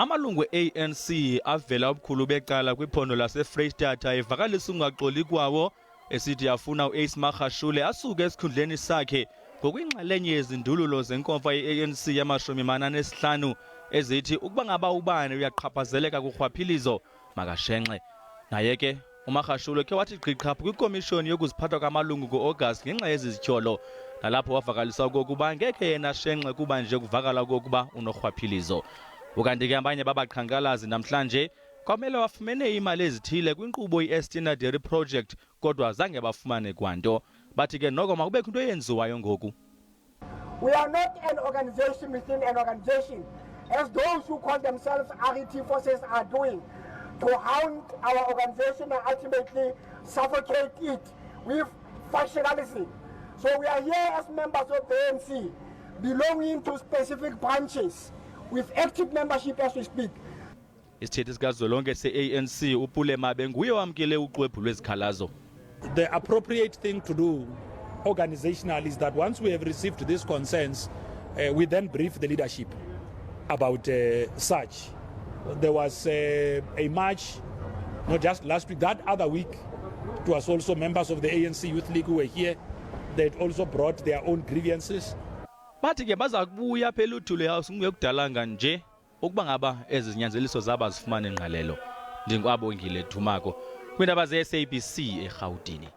Amalungu eANC avela ubukhulu becala kwiphondo laseFreystata evakalisa ungaxoli kwawo esithi afuna uAce Magashule asuke esikhundleni sakhe ngokwingxalenye yezindululo zenkomfa yeANC yama-45 ezithi ukuba ngaba ubani uyaqhaphazeleka kurhwaphilizo makashenxe. Naye ke uMagashule ke wathi gqiqhaphu kwikomishoni yokuziphatha kwamalungu ngo-August ngenxa yezityholo, nalapho wavakalisa okokuba ngekhe yena shenxe kuba nje kuvakala okokuba unorhwaphilizo. Ukanti ke abanye babaqhankqalazi namhlanje kwamele wafumene imali ezithile kwinkqubo i-Estina Project kodwa zange bafumane kwanto. Bathi ke noko makubekho into eyenziwayo ngoku. We are not an organization within an organization, as those who call themselves RET forces are doing, to hound our organization and ultimately suffocate it with factionalism. So we are here as members of the ANC, belonging to specific branches, with active membership as we speak. Isithethi sikazwelonke se-ANC uPule Mabe nguye owamkele uxwebhu lwezikhalazo. The appropriate thing to do organizationally is that once we have received these concerns, we then brief the leadership about such. There was a march, not just last week, that other week, it was also members of the ANC Youth League who were here. They had also brought their own grievances. Bathi ke baza kubuya apha eLuthuli house kungekudalanga nje ukuba ngaba ezi zinyanzeliso zaba zifumana ingqalelo. Ndinkwabongile Thumako kwindaba ze-SABC eGauteng.